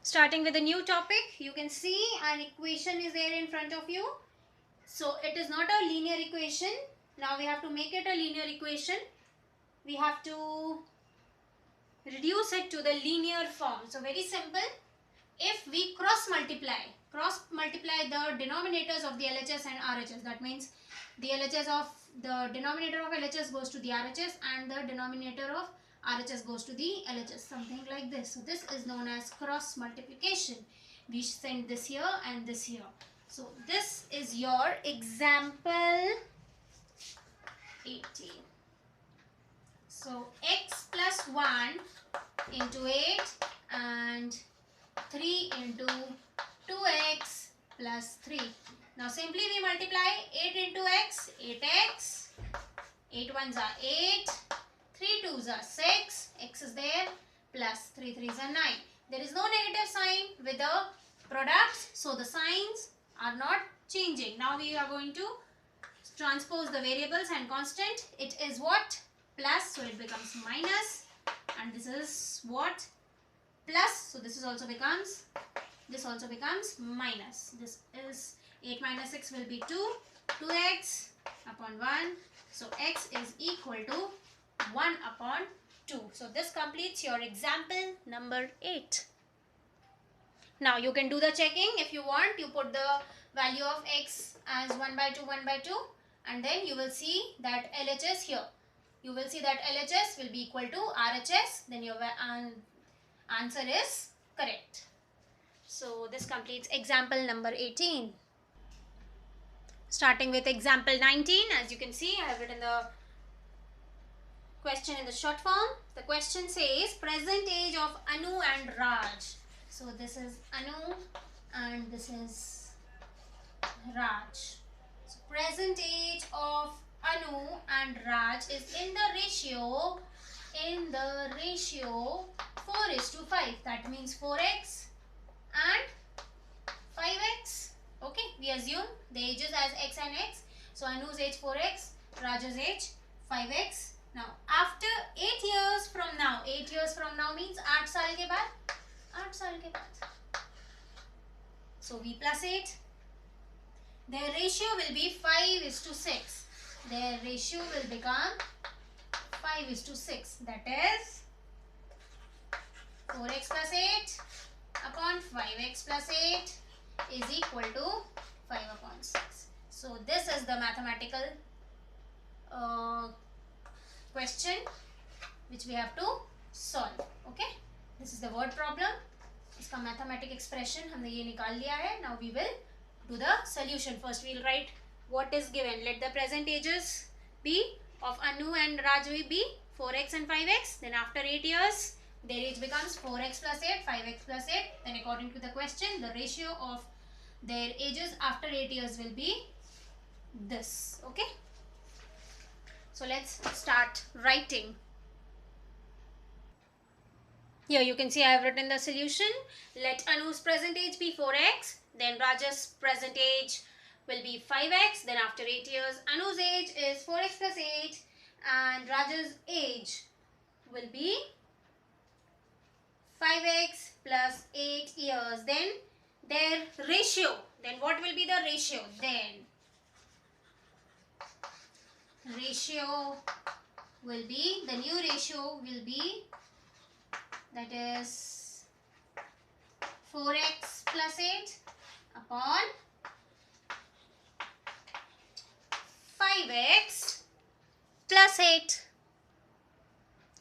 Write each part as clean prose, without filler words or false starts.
Starting with a new topic, you can see an equation is there in front of you. So it is not a linear equation. Now we have to make it a linear equation. We have to reduce it to the linear form. So very simple. If we cross multiply the denominators of the LHS and RHS, that means the LHS of the denominator of LHS goes to the RHS and the denominator of RHS goes to the LHS, something like this. So this is known as cross multiplication. We send this here and this here. So this is your example 18. So x plus 1 into 8 and 3 into 2x plus 3. Now simply we multiply 8 into x, 8x, 8 ones are 8, 3 twos are 6, x is there, plus 3 threes are 9. There is no negative sign with the products, so the signs are not changing. Now we are going to transpose the variables and constant. It is what? Plus, so it becomes minus, and this is what? Plus, so this also becomes minus. This is 8 minus 6 will be 2, 2x upon 1. So x is equal to 1 upon 2. So this completes your example number 8. Now you can do the checking. If you want, you put the value of x as 1 by 2, 1 by 2, and then you will see that LHS here. You will see that LHS will be equal to RHS. Then your answer is correct. So this completes example number 18. Starting with example 19, as you can see, I have written the question in the short form. The question says present age of Anu and Raj. So this is Anu and this is Raj. So present age of Anu and Raj is in the ratio 4:5. That means 4x and 5x. Okay, we assume the ages as x and x. So Anu's age 4x, Raj's age 5x. Now after 8 years from now, 8 years from now means 8 साल के बाद, 8 साल के बाद. So we plus 8. Their ratio will be 5:6. Their ratio will become 5:6. That is 4x plus 8 upon 5x plus 8 is equal to 5 upon 6. So this is the mathematical question which we have to solve. Okay, this is the word problem. इसका mathematical expression हमने ये निकाल लिया है. Now we will do the solution. First we will write what is given. Let the present ages be of Anu and Raj be 4x and 5x. Then after 8 years, their age becomes 4x plus 8, 5x plus 8. Then according to the question, the ratio of their ages after 8 years will be this. Okay. So let's start writing. Here you can see I have written the solution. Let Anu's present age be 4x. Then Raj's present age will be 5x. Then after 8 years, Anu's age is 4x plus 8 and Raj's age will be 5x plus 8 years. Then their ratio. Then what will be the ratio? Then ratio will be, the new ratio will be, that is 4x plus 8 upon 5x plus 8.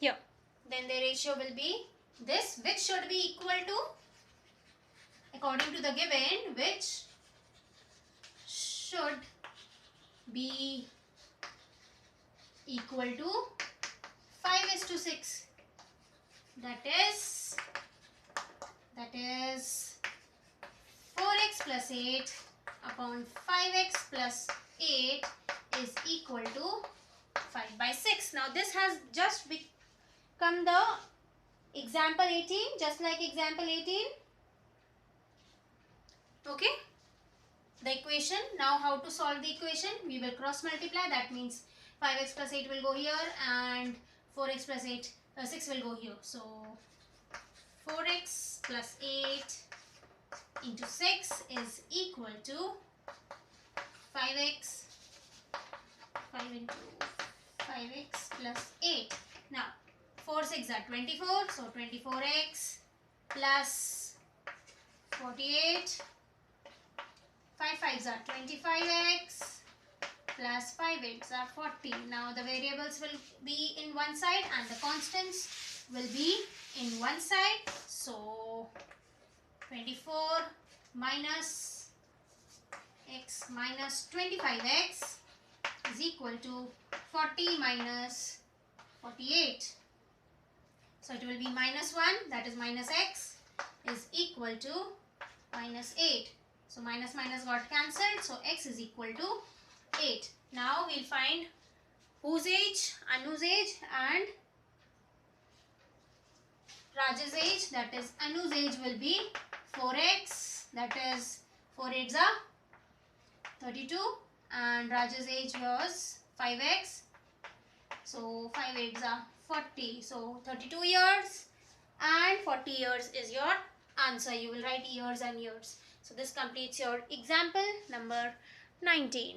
Here. Then the ratio will be this, which should be equal to, according to the given, which should be equal to 5:6. That is 4x plus 8 upon 5x plus 8 is equal to 5/6. Now this has just become the example 18, just like example 18. Okay. The equation. Now how to solve the equation? We will cross multiply. That means 5x plus 8 will go here and 4x plus 6 will go here. So 4x plus 8 into 6 is equal to 5x. 5 into 5x plus 8. Now 4 6 are 24, so 24x plus 48. 5 5s are 25x plus 5 8s are 40. Now the variables will be in one side and the constants will be in one side. So 24 minus x minus 25x is equal to 40 minus 48. So it will be minus 1, that is minus x, is equal to minus 8. So minus minus got cancelled, so x is equal to 8. Now we'll find whose age, Anu's age and Raj's age. That is Anu's age will be 4x, that is 4 8s are 32, and Raj's age was 5x, so 5 8s are 40. So 32 years and 40 years is your answer. You will write years and years. So this completes your example number 19.